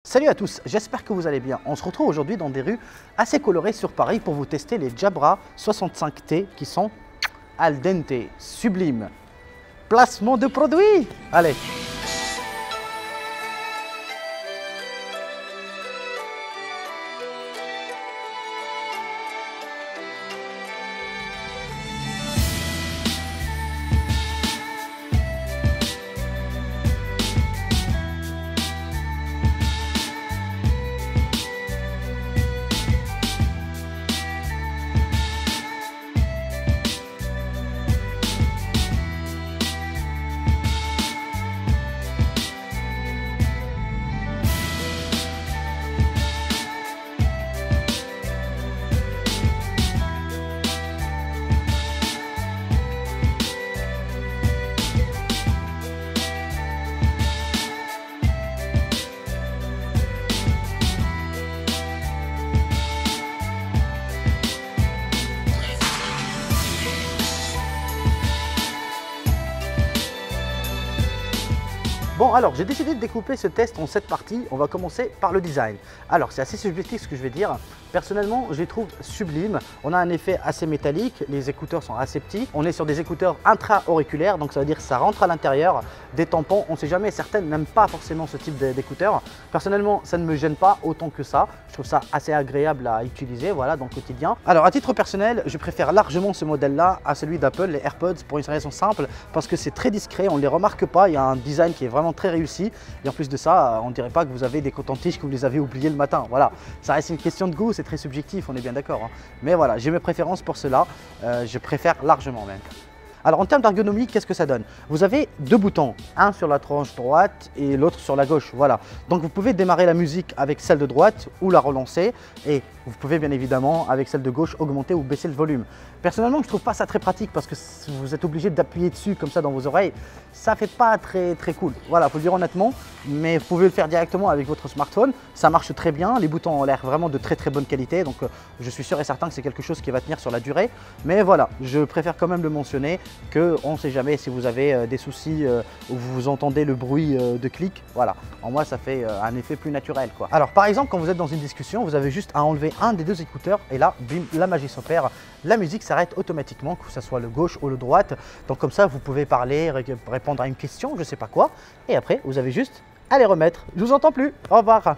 Salut à tous, j'espère que vous allez bien. On se retrouve aujourd'hui dans des rues assez colorées sur Paris pour vous tester les Jabra 65T qui sont al dente, sublimes. Placement de produit. Allez. Bon alors j'ai décidé de découper ce test en 7 parties. On va commencer par le design. Alors c'est assez subjectif ce que je vais dire. Personnellement je les trouve sublimes. On a un effet assez métallique, les écouteurs sont assez petits. On est sur des écouteurs intra-auriculaires, donc ça veut dire que ça rentre à l'intérieur. Des tampons, on ne sait jamais, certaines n'aiment pas forcément ce type d'écouteurs. Personnellement ça ne me gêne pas autant que ça. Je trouve ça assez agréable à utiliser voilà, dans le quotidien. Alors à titre personnel, je préfère largement ce modèle-là à celui d'Apple, les AirPods, pour une raison simple, parce que c'est très discret, on ne les remarque pas, il y a un design qui est vraiment très réussi et en plus de ça on ne dirait pas que vous avez des cotons-tiges que vous les avez oubliés le matin. Voilà, ça reste une question de goût, c'est très subjectif, on est bien d'accord hein. Mais voilà, j'ai mes préférences pour cela, je préfère largement même. Alors en termes d'ergonomie, qu'est-ce que ça donne? Vous avez deux boutons, un sur la tranche droite et l'autre sur la gauche, voilà. Donc vous pouvez démarrer la musique avec celle de droite ou la relancer et vous pouvez bien évidemment avec celle de gauche augmenter ou baisser le volume. Personnellement, je ne trouve pas ça très pratique parce que vous êtes obligé d'appuyer dessus comme ça dans vos oreilles. Ça fait pas très cool, voilà, faut le dire honnêtement, mais vous pouvez le faire directement avec votre smartphone. Ça marche très bien, les boutons ont l'air vraiment de très bonne qualité, donc je suis sûr et certain que c'est quelque chose qui va tenir sur la durée. Mais voilà, je préfère quand même le mentionner qu'on ne sait jamais si vous avez des soucis où vous entendez le bruit de clic. Voilà, en moi ça fait un effet plus naturel quoi. Alors par exemple, quand vous êtes dans une discussion, vous avez juste à enlever un des deux écouteurs et là, bim, la magie s'opère. La musique s'arrête automatiquement, que ce soit le gauche ou le droite. Donc comme ça, vous pouvez parler, répondre à une question, je ne sais pas quoi. Et après, vous avez juste à les remettre. Je vous entends plus. Au revoir.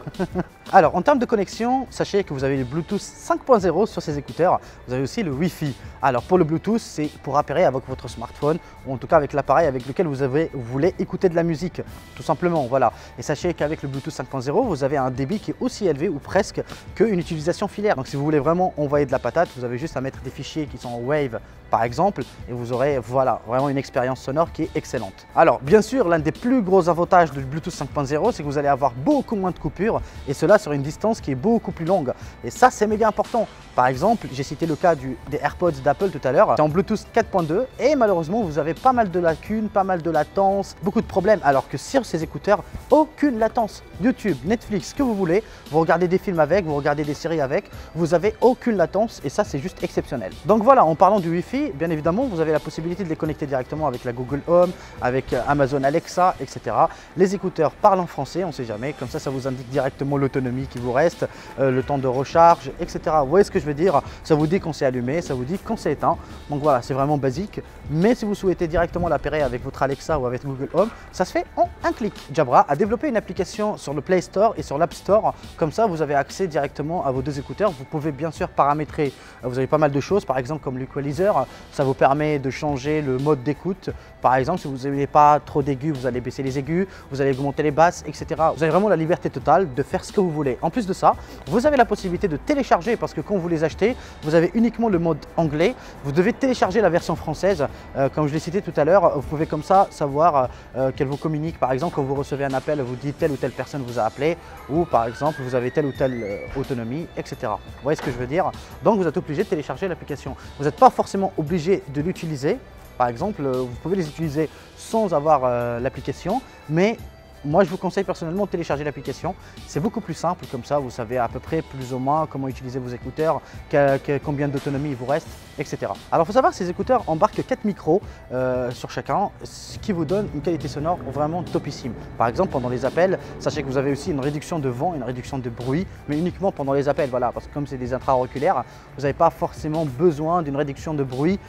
Alors, en termes de connexion, sachez que vous avez le Bluetooth 5.0 sur ces écouteurs. Vous avez aussi le Wi-Fi. Alors, pour le Bluetooth, c'est pour appairer avec votre smartphone ou en tout cas avec l'appareil avec lequel vous voulez écouter de la musique, tout simplement. Voilà. Et sachez qu'avec le Bluetooth 5.0, vous avez un débit qui est aussi élevé ou presque qu'une utilisation filaire. Donc, si vous voulez vraiment envoyer de la patate, vous avez juste à mettre des fichiers qui sont en Wave, par exemple, et vous aurez voilà, vraiment une expérience sonore qui est excellente. Alors, bien sûr, l'un des plus gros avantages du Bluetooth 5.0, c'est que vous allez avoir beaucoup moins de coupures et cela sur une distance qui est beaucoup plus longue. Et ça, c'est méga important. Par exemple, j'ai cité le cas des AirPods d'Apple tout à l'heure. C'est en Bluetooth 4.2 et malheureusement, vous avez pas mal de lacunes, pas mal de latence, beaucoup de problèmes. Alors que sur ces écouteurs, aucune latence. YouTube, Netflix, ce que vous voulez, vous regardez des films avec, vous regardez des séries avec, vous avez aucune latence et ça, c'est juste exceptionnel. Donc voilà, en parlant du Wi-Fi, bien évidemment, vous avez la possibilité de les connecter directement avec la Google Home, avec Amazon Alexa, etc. Les écouteurs parlent en français, on ne sait jamais, comme ça vous indique directement l'autonomie qui vous reste, le temps de recharge, etc. Vous voyez ce que je veux dire? Ça vous dit quand c'est allumé, ça vous dit quand c'est éteint. Donc voilà, c'est vraiment basique. Mais si vous souhaitez directement l'appairer avec votre Alexa ou avec Google Home, ça se fait en un clic. Jabra a développé une application sur le Play Store et sur l'App Store. Comme ça, vous avez accès directement à vos deux écouteurs. Vous pouvez bien sûr paramétrer. Vous avez pas mal de choses, par exemple comme l'equalizer. Ça vous permet de changer le mode d'écoute. Par exemple, si vous n'avez pas trop d'aigus, vous allez baisser les aigus, vous allez augmenter les basses, etc. Vous avez vraiment la liberté totale de faire ce que vous voulez. En plus de ça, vous avez la possibilité de télécharger parce que quand vous les achetez, vous avez uniquement le mode anglais. Vous devez télécharger la version française. Comme je l'ai cité tout à l'heure, vous pouvez comme ça savoir qu'elle vous communique. Par exemple, quand vous recevez un appel, elle vous dit telle ou telle personne vous a appelé ou par exemple, vous avez telle ou telle autonomie, etc. Vous voyez ce que je veux dire? Donc, vous êtes obligé de télécharger l'application. Vous n'êtes pas forcément obligé de l'utiliser. Par exemple, vous pouvez les utiliser sans avoir l'application, mais moi je vous conseille personnellement de télécharger l'application. C'est beaucoup plus simple, comme ça vous savez à peu près plus ou moins comment utiliser vos écouteurs, combien d'autonomie il vous reste, etc. Alors il faut savoir que ces écouteurs embarquent 4 micros sur chacun, ce qui vous donne une qualité sonore vraiment topissime. Par exemple pendant les appels, sachez que vous avez aussi une réduction de vent, une réduction de bruit, mais uniquement pendant les appels, voilà, parce que comme c'est des intra-auriculaires, vous n'avez pas forcément besoin d'une réduction de bruit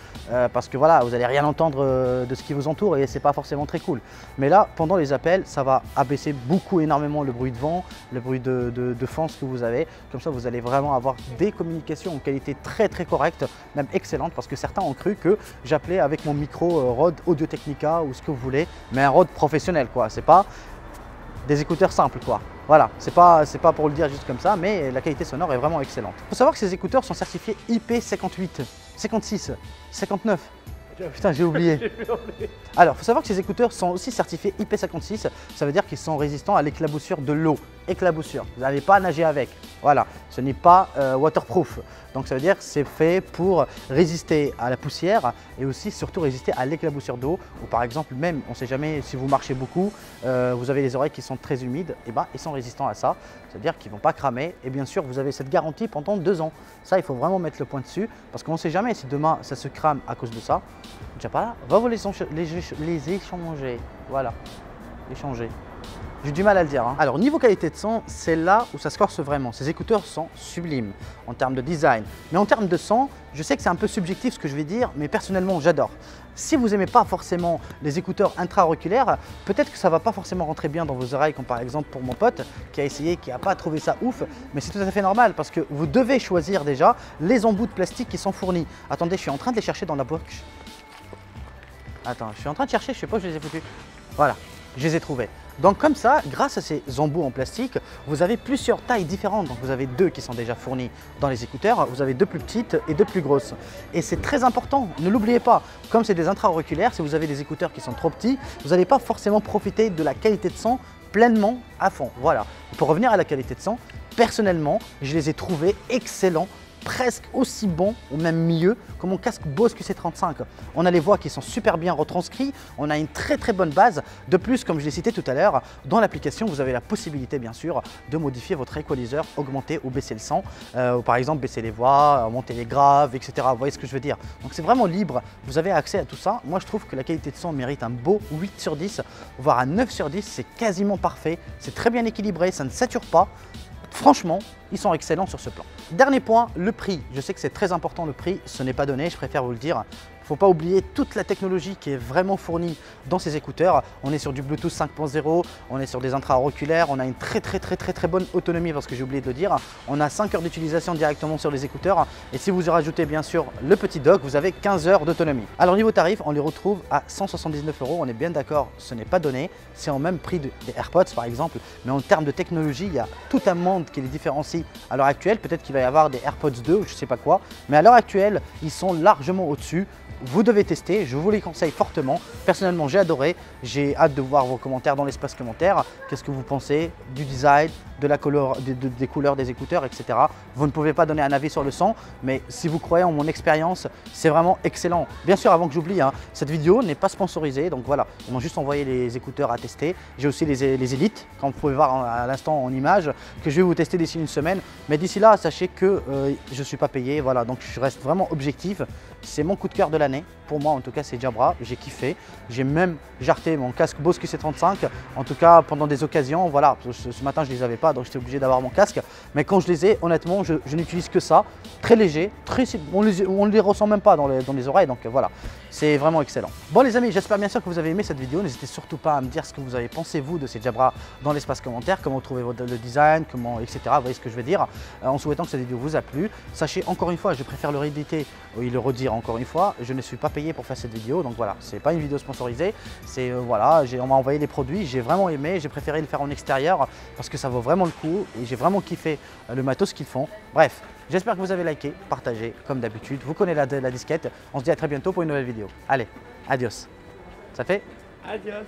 parce que voilà, vous n'allez rien entendre de ce qui vous entoure et c'est pas forcément très cool. Mais là, pendant les appels, ça va abaisser énormément le bruit de vent, le bruit de fond que vous avez. Comme ça, vous allez vraiment avoir des communications en qualité très correcte, même excellente, parce que certains ont cru que j'appelais avec mon micro Rode Audio-Technica ou ce que vous voulez, mais un Rode professionnel quoi. C'est pas des écouteurs simples quoi. Voilà, c'est pas pour le dire juste comme ça, mais la qualité sonore est vraiment excellente. Il faut savoir que ces écouteurs sont certifiés IP58, 56, 59. Putain, j'ai oublié. Alors, il faut savoir que ces écouteurs sont aussi certifiés IP56. Ça veut dire qu'ils sont résistants à l'éclaboussure de l'eau. Éclaboussure. Vous n'allez pas nager avec. Voilà, ce n'est pas waterproof. Donc, ça veut dire que c'est fait pour résister à la poussière et aussi surtout résister à l'éclaboussure d'eau. Ou par exemple, même, on ne sait jamais si vous marchez beaucoup, vous avez les oreilles qui sont très humides, et ben, ils sont résistants à ça. C'est-à-dire qu'ils ne vont pas cramer. Et bien sûr, vous avez cette garantie pendant 2 ans. Ça, il faut vraiment mettre le point dessus parce qu'on ne sait jamais si demain ça se crame à cause de ça. Déjà pas là, va vous les échanger. Voilà, échanger. J'ai du mal à le dire. Hein. Alors, niveau qualité de son, c'est là où ça se corse vraiment. Ces écouteurs sont sublimes en termes de design. Mais en termes de son, je sais que c'est un peu subjectif ce que je vais dire, mais personnellement, j'adore. Si vous n'aimez pas forcément les écouteurs intra-auriculaires, peut-être que ça ne va pas forcément rentrer bien dans vos oreilles, comme par exemple pour mon pote qui a essayé, qui n'a pas trouvé ça ouf. Mais c'est tout à fait normal parce que vous devez choisir déjà les embouts de plastique qui sont fournis. Attendez, je suis en train de les chercher dans la box. Attends, je suis en train de chercher, je sais pas où je les ai foutus. Voilà, je les ai trouvés. Donc comme ça, grâce à ces embouts en plastique, vous avez plusieurs tailles différentes. Donc vous avez 2 qui sont déjà fournis dans les écouteurs, vous avez 2 plus petites et 2 plus grosses. Et c'est très important, ne l'oubliez pas, comme c'est des intra-auriculaires, si vous avez des écouteurs qui sont trop petits, vous n'allez pas forcément profiter de la qualité de son pleinement à fond. Voilà, pour revenir à la qualité de son, personnellement, je les ai trouvés excellents, presque aussi bon ou même mieux que mon casque Bose QC35. On a les voix qui sont super bien retranscrites, on a une très bonne base. De plus, comme je l'ai cité tout à l'heure, dans l'application, vous avez la possibilité bien sûr de modifier votre équaliseur, augmenter ou baisser le son, ou par exemple baisser les voix, monter les graves, etc. Vous voyez ce que je veux dire? Donc c'est vraiment libre, vous avez accès à tout ça. Moi je trouve que la qualité de son mérite un beau 8 sur 10, voire un 9 sur 10, c'est quasiment parfait, c'est très bien équilibré, ça ne sature pas. Franchement, ils sont excellents sur ce plan. Dernier point, le prix. Je sais que c'est très important le prix, ce n'est pas donné, je préfère vous le dire. Il ne faut pas oublier toute la technologie qui est vraiment fournie dans ces écouteurs. On est sur du Bluetooth 5.0, on est sur des intra-auriculaires, on a une très bonne autonomie parce que j'ai oublié de le dire. On a 5 heures d'utilisation directement sur les écouteurs et si vous y rajoutez bien sûr le petit dock, vous avez 15 heures d'autonomie. Alors niveau tarif, on les retrouve à 179 €, on est bien d'accord, ce n'est pas donné. C'est en même prix des AirPods par exemple, mais en termes de technologie, il y a tout un monde qui les différencie à l'heure actuelle. Peut-être qu'il va y avoir des AirPods 2 ou je ne sais pas quoi, mais à l'heure actuelle, ils sont largement au-dessus. Vous devez tester, je vous les conseille fortement. Personnellement, j'ai adoré. J'ai hâte de voir vos commentaires dans l'espace commentaire. Qu'est-ce que vous pensez du design, de la couleur, des couleurs des écouteurs, etc. Vous ne pouvez pas donner un avis sur le son, mais si vous croyez en mon expérience, c'est vraiment excellent. Bien sûr, avant que j'oublie, hein, cette vidéo n'est pas sponsorisée, donc voilà, ils m'ont juste envoyé les écouteurs à tester. J'ai aussi les élites, comme vous pouvez voir à l'instant en image, que je vais vous tester d'ici une semaine. Mais d'ici là, sachez que je ne suis pas payé, voilà, donc je reste vraiment objectif. C'est mon coup de cœur de l'année. Pour moi, en tout cas, c'est Jabra. J'ai kiffé. J'ai même jarté mon casque Bose QC35. En tout cas, pendant des occasions, voilà. Ce matin, je ne les avais pas, donc j'étais obligé d'avoir mon casque. Mais quand je les ai, honnêtement, je n'utilise que ça. Très léger. On ne les ressent même pas dans les oreilles. Donc voilà, c'est vraiment excellent. Bon, les amis, j'espère bien sûr que vous avez aimé cette vidéo. N'hésitez surtout pas à me dire ce que vous avez pensé, vous, de ces Jabra dans l'espace commentaire. Comment vous trouvez le design, comment, etc. Vous voyez ce que je veux dire. En souhaitant que cette vidéo vous a plu. Sachez encore une fois, je préfère le rééditer et le redire encore une fois. Je ne suis pas payé pour faire cette vidéo, donc voilà, c'est pas une vidéo sponsorisée, c'est voilà, on m'a envoyé les produits, j'ai vraiment aimé, j'ai préféré le faire en extérieur parce que ça vaut vraiment le coup et j'ai vraiment kiffé le matos qu'ils font. Bref, j'espère que vous avez liké, partagé comme d'habitude, vous connaissez la disquette, on se dit à très bientôt pour une nouvelle vidéo. Allez, adios. Ça fait? Adios.